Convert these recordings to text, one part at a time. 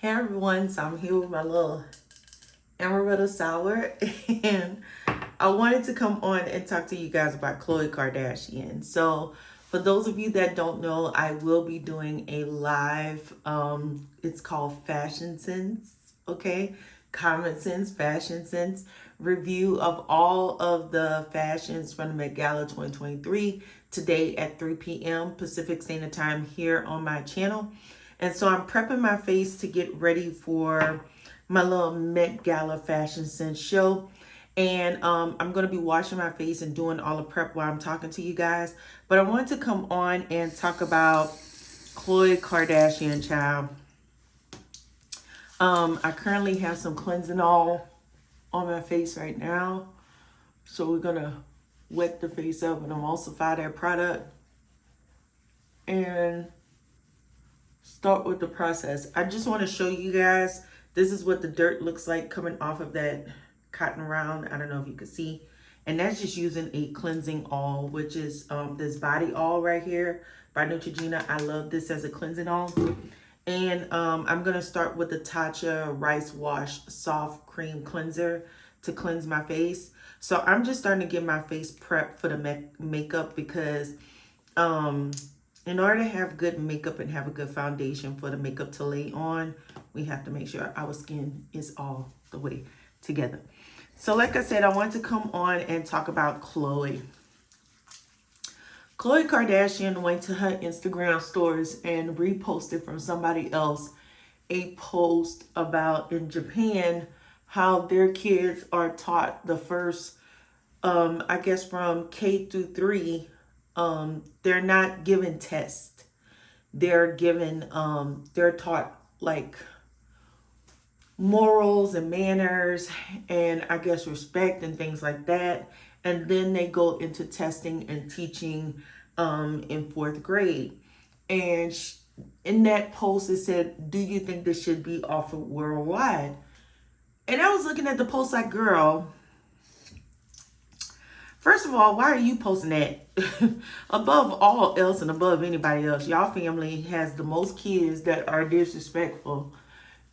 Hey everyone, so I'm here with my little amaretto sour, and I wanted to come on and talk to you guys about Khloe Kardashian. So, for those of you that don't know, I will be doing a live. It's called Fashion Sense, okay? Common Sense, Fashion Sense review of all of the fashions from the Met Gala 2023 today at 3 p.m. Pacific Standard Time here on my channel. And so I'm prepping my face to get ready for my little Met Gala Fashion Sense show. And I'm going to be washing my face and doing all the prep while I'm talking to you guys. But I wanted to come on and talk about Khloe Kardashian, child. I currently have some cleansing oil on my face right now. So we're going to wet the face up and emulsify that product. And start with the process. I just want to show you guys, this is what the dirt looks like coming off of that cotton round. I don't know if you can see. And that's just using a cleansing oil, which is this body oil right here by Neutrogena. I love this as a cleansing oil. And I'm going to start with the Tatcha Rice Wash Soft Cream Cleanser to cleanse my face. So I'm just starting to get my face prepped for the makeup because in order to have good makeup and have a good foundation for the makeup to lay on, we have to make sure our skin is all the way together. So like I said, I want to come on and talk about Khloe. Khloe Kardashian went to her Instagram stories and reposted from somebody else a post about in Japan how their kids are taught the first, I guess from K through 3, they're not given tests. They're given, they're taught like morals and manners and I guess respect and things like that. And then they go into testing and teaching in 4th grade. And in that post it said, do you think this should be offered worldwide? And I was looking at the post like, girl, first of all, why are you posting that? Above all else and above anybody else, y'all family has the most kids that are disrespectful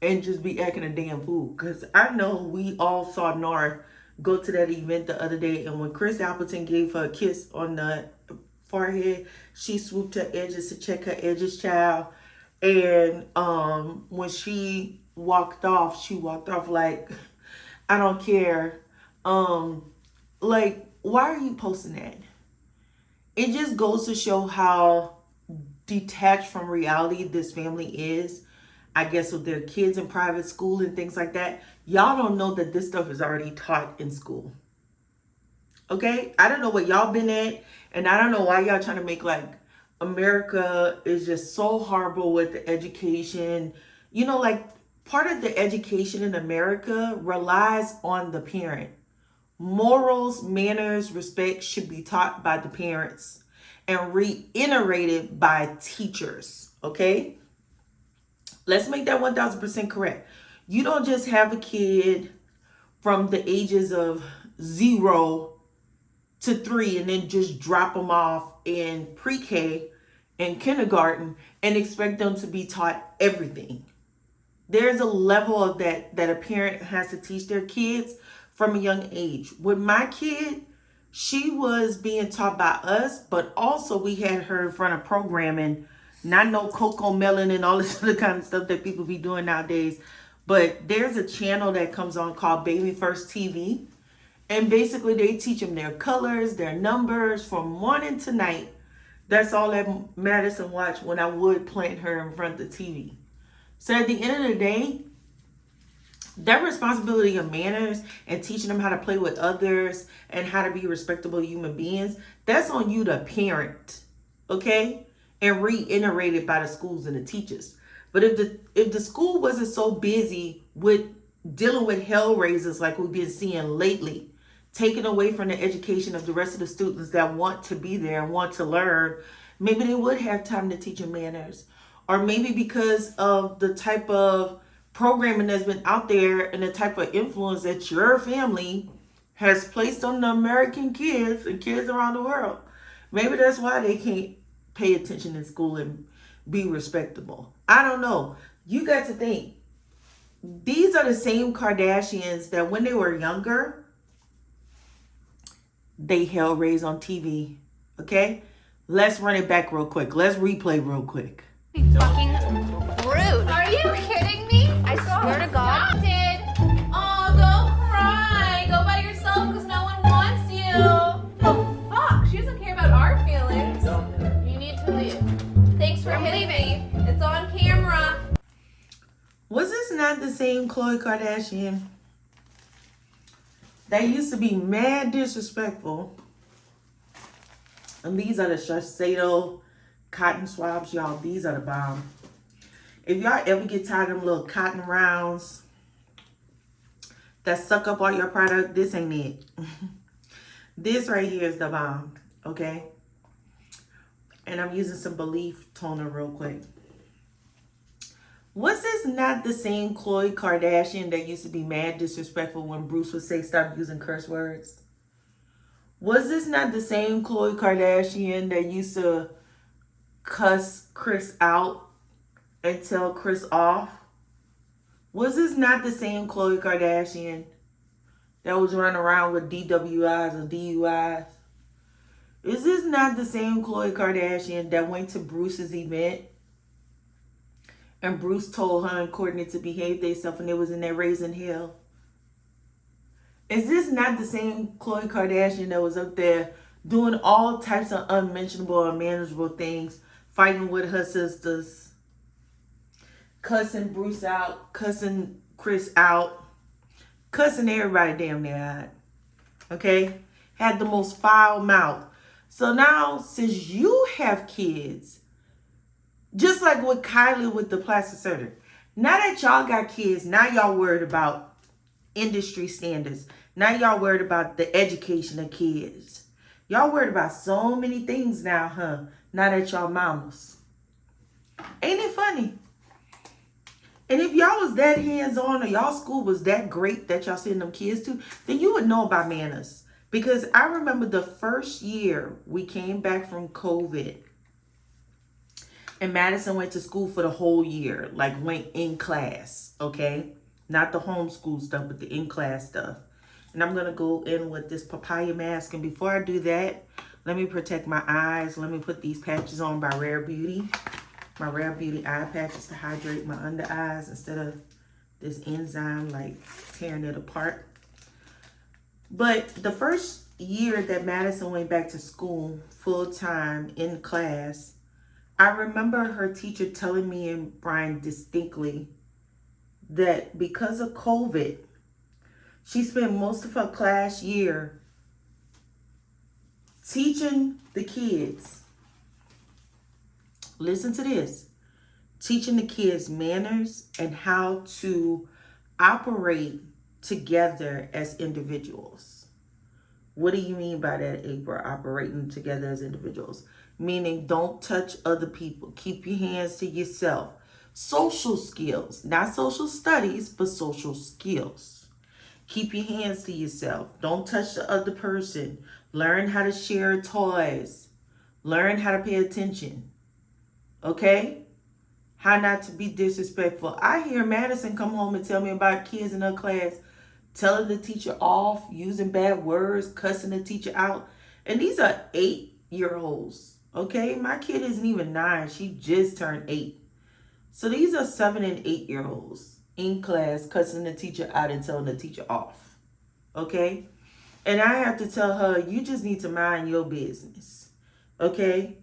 and just be acting a damn fool. Because I know we all saw Nar go to that event the other day, and when Chris Appleton gave her a kiss on the forehead, she swooped her edges to check her edges, child. And when she walked off like, I don't care. Like, why are you posting that? It just goes to show how detached from reality this family is. I guess with their kids in private school and things like that. Y'all don't know that this stuff is already taught in school. Okay? I don't know what y'all been at, and I don't know why y'all trying to make like America is just so horrible with the education. You know, like part of the education in America relies on the parent. Morals, manners, respect should be taught by the parents and reiterated by teachers, okay? Let's make that 1000% correct. You don't just have a kid from the ages of 0 to 3 and then just drop them off in pre-K and kindergarten and expect them to be taught everything. There's a level of that a parent has to teach their kids from a young age. With my kid, she was being taught by us, but also we had her in front of programming, not no Coco Melon and all this other kind of stuff that people be doing nowadays. But there's a channel that comes on called Baby First TV. And basically they teach them their colors, their numbers from morning to night. That's all that Madison watched when I would plant her in front of the TV. So at the end of the day, their responsibility of manners and teaching them how to play with others and how to be respectable human beings, that's on you, the parent, okay? And reiterated by the schools and the teachers. But if the school wasn't so busy with dealing with hell raisers like we've been seeing lately, taking away from the education of the rest of the students that want to be there and want to learn, maybe they would have time to teach them manners. Or maybe because of the type of programming that's been out there and the type of influence that your family has placed on the American kids and kids around the world. Maybe that's why they can't pay attention in school and be respectable. I don't know. You got to think. These are the same Kardashians that when they were younger, they held raised on TV. Okay? Let's run it back real quick. Let's replay real quick. Fucking rude. Are you kidding me? I swear to God. Stop it. Oh, go cry. Go by yourself because no one wants you. Oh, fuck. She doesn't care about our feelings. You need to leave. Thanks for hitting me. It's on camera. Was this not the same Khloe Kardashian that used to be mad disrespectful? And these are the Shiseido cotton swabs, y'all. These are the bomb. If y'all ever get tired of them little cotton rounds that suck up all your product, this ain't it. This right here is the bomb, okay? And I'm using some Belief toner real quick. Was this not the same Khloe Kardashian that used to be mad disrespectful when Bruce would say stop using curse words? Was this not the same Khloe Kardashian that used to cuss Kris out and tell Kris off? Was this not the same Khloe Kardashian that was running around with DWIs or DUIs? Is this not the same Khloe Kardashian that went to Bruce's event and Bruce told her and Courtney to behave themselves and they was in there raising hell? Is this not the same Khloe Kardashian that was up there doing all types of unmentionable, unmanageable things, fighting with her sisters, cussing Bruce out, cussing Kris out, cussing everybody damn near out, okay? Had the most foul mouth. So now, since you have kids, just like with Kylie with the plastic surgery, now that y'all got kids, now y'all worried about industry standards. Now y'all worried about the education of kids. Y'all worried about so many things now, huh? Now that y'all mamas. Ain't it funny? And if y'all was that hands-on or y'all school was that great that y'all sending them kids to, then you would know about manners. Because I remember the first year we came back from COVID and Madison went to school for the whole year, like went in class, okay? Not the homeschool stuff, but the in-class stuff. And I'm going to go in with this papaya mask. And before I do that, let me protect my eyes. Let me put these patches on by Rare Beauty. My Rare Beauty eye patches to hydrate my under eyes instead of this enzyme like tearing it apart. But the first year that Madison went back to school full-time in class, I remember her teacher telling me and Brian distinctly that because of COVID, she spent most of her class year teaching the kids, listen to this, teaching the kids manners and how to operate together as individuals. What do you mean by that, April? Operating together as individuals? Meaning don't touch other people. Keep your hands to yourself. Social skills, not social studies, but social skills. Keep your hands to yourself. Don't touch the other person. Learn how to share toys. Learn how to pay attention. Okay? How not to be disrespectful. I hear Madison come home and tell me about kids in her class telling the teacher off, using bad words, cussing the teacher out. And these are 8-year-olds. Okay? My kid isn't even 9. She just turned 8. So these are 7 and 8-year-olds in class cussing the teacher out and telling the teacher off. Okay? And I have to tell her, you just need to mind your business. Okay?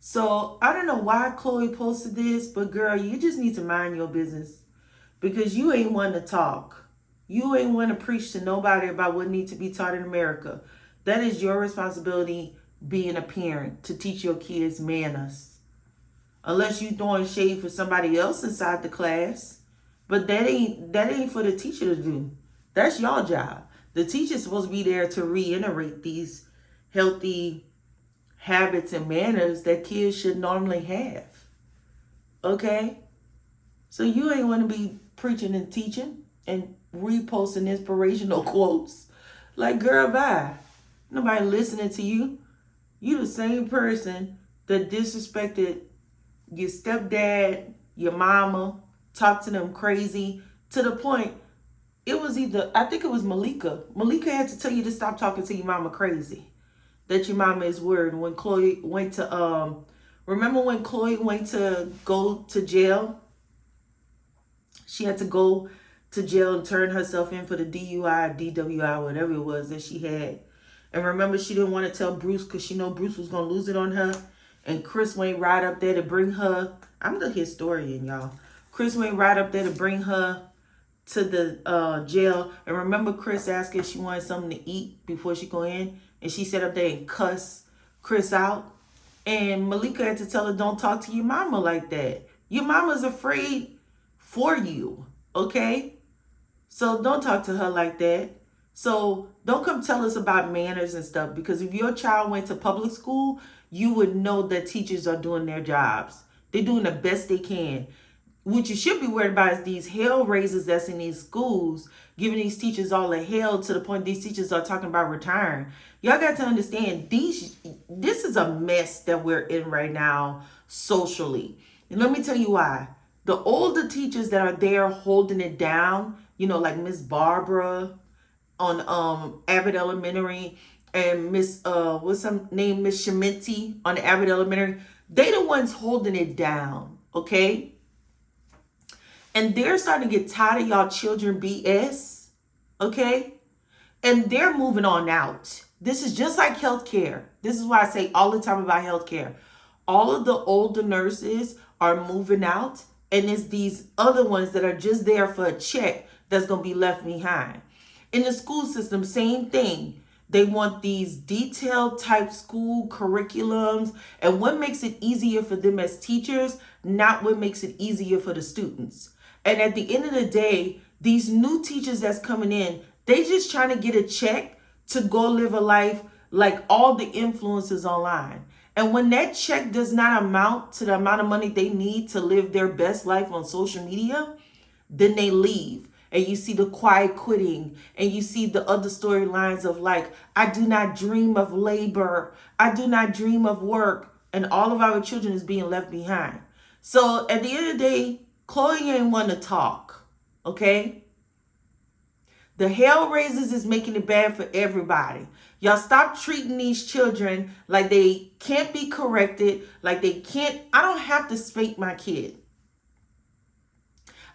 So I don't know why Khloe posted this, but girl, you just need to mind your business because you ain't one to talk. You ain't one to preach to nobody about what needs to be taught in America. That is your responsibility being a parent to teach your kids manners. Unless you're throwing shade for somebody else inside the class. But that ain't for the teacher to do. That's your job. The teacher's supposed to be there to reiterate these healthy habits and manners that kids should normally have. Okay? So you ain't want to be preaching and teaching and reposting inspirational quotes. Like, girl, bye. Nobody listening to you. You the same person that disrespected your stepdad, your mama, talk to them crazy to the point it was either, I think it was Malika. Malika had to tell you to stop talking to your mama crazy. That your mama is worried. When Chloe went to, remember when Chloe went to go to jail? She had to go to jail and turn herself in for the DUI, DWI, whatever it was that she had. And remember, she didn't want to tell Bruce because she know Bruce was going to lose it on her. And Chris went right up there to bring her. I'm the historian, y'all. Chris went right up there to bring her to the jail. And remember, Chris asked if she wanted something to eat before she go in. And she sat up there and cussed Chris out. And Malika had to tell her, don't talk to your mama like that. Your mama's afraid for you, okay? So don't talk to her like that. So don't come tell us about manners and stuff, because if your child went to public school, you would know that teachers are doing their jobs. They're doing the best they can. What you should be worried about is these hell raisers that's in these schools, giving these teachers all the hell to the point these teachers are talking about retiring. Y'all got to understand, this is a mess that we're in right now socially. And let me tell you why. The older teachers that are there holding it down, you know, like Miss Barbara on Abbott Elementary and Miss what's her name, Miss Shementi on Abbott Elementary, they the ones holding it down, okay? And they're starting to get tired of y'all children BS, okay? And they're moving on out. This is just like healthcare. This is why I say all the time about healthcare. All of the older nurses are moving out, and it's these other ones that are just there for a check that's going to be left behind. In the school system, same thing. They want these detailed type school curriculums, and what makes it easier for them as teachers, not what makes it easier for the students. And at the end of the day, these new teachers that's coming in, they just trying to get a check to go live a life like all the influencers online. And when that check does not amount to the amount of money they need to live their best life on social media, then they leave. And you see the quiet quitting, and you see the other storylines of like, I do not dream of labor. I do not dream of work. And all of our children is being left behind. So at the end of the day, Chloe ain't want to talk, okay? The hell raisers is making it bad for everybody. Y'all stop treating these children like they can't be corrected, like they can't. I don't have to spank my kid.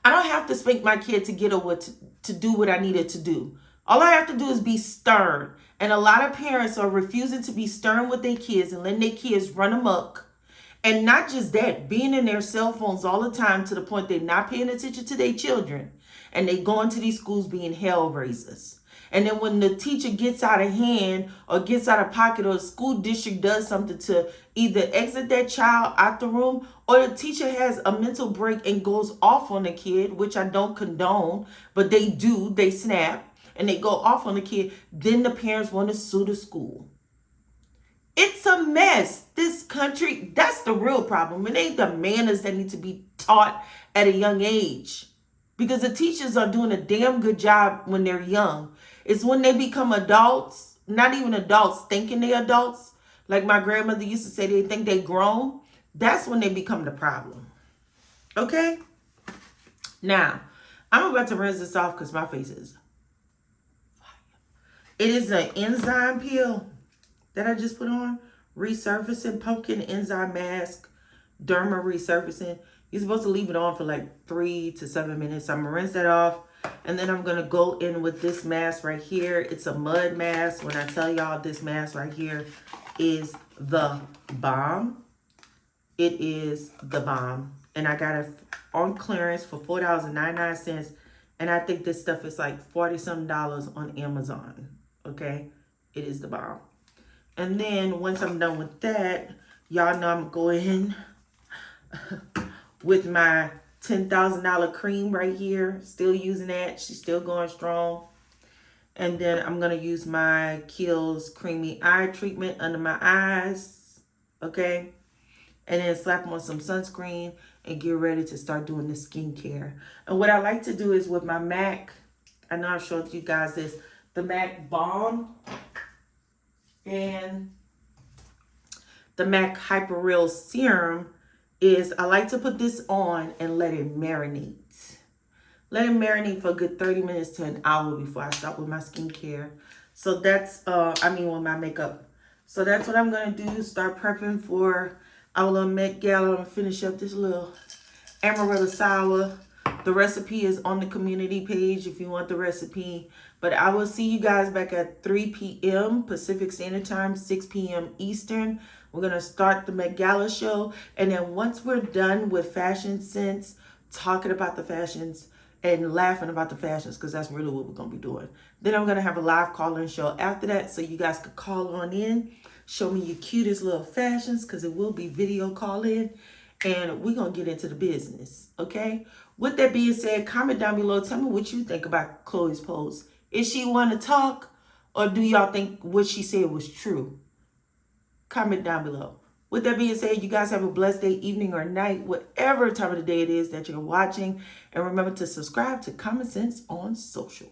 I don't have to spank my kid to get her to do what I needed to do. All I have to do is be stern. And a lot of parents are refusing to be stern with their kids and letting their kids run amok. And not just that, being in their cell phones all the time to the point they're not paying attention to their children. And they go into these schools being hell raisers. And then when the teacher gets out of hand or gets out of pocket, or the school district does something to either exit that child out the room, or the teacher has a mental break and goes off on the kid, which I don't condone, but they do, they snap and they go off on the kid, then the parents want to sue the school. It's a mess. This country, that's the real problem. It ain't the manners that need to be taught at a young age, because the teachers are doing a damn good job when they're young. It's when they become adults, not even adults, thinking they're adults. Like my grandmother used to say, they think they grown. That's when they become the problem. Okay? Now, I'm about to rinse this off because my face is fire. It is an enzyme peel that I just put on. Resurfacing pumpkin enzyme mask. Derma resurfacing. You're supposed to leave it on for like 3 to 7 minutes. I'm going to rinse that off. And then I'm going to go in with this mask right here. It's a mud mask. When I tell y'all this mask right here is the bomb. It is the bomb. And I got it on clearance for $4.99. And I think this stuff is like $40-something on Amazon. Okay? It is the bomb. And then once I'm done with that, y'all know I'm going with my $10,000 cream right here. Still using that. She's still going strong. And then I'm going to use my Kiehl's Creamy Eye Treatment under my eyes. Okay? And then slap on some sunscreen and get ready to start doing the skincare. And what I like to do is with my MAC, I know I've showed you guys this, the MAC Balm and the MAC Hyper Real Serum. is I like to put this on and let it marinate. Let it marinate for a good 30 minutes to an hour before I start with my skincare. So that's, with my makeup. So that's what I'm going to do. Start prepping for our little Met Gala. I'm going to finish up this little amaretto sour. The recipe is on the community page if you want the recipe. But I will see you guys back at 3 p.m. Pacific Standard Time, 6 p.m. Eastern. We're going to start the Met Gala show. And then once we're done with Fashion Sense, talking about the fashions and laughing about the fashions, because that's really what we're going to be doing. Then I'm going to have a live call-in show after that, so you guys could call on in, show me your cutest little fashions, because it will be video call-in, and we're going to get into the business, okay? With that being said, comment down below. Tell me what you think about Chloe's post. Is she want to talk, or do y'all think what she said was true? Comment down below. With that being said, you guys have a blessed day, evening, or night, whatever time of the day it is that you're watching. And remember to subscribe to Common Sense on Social.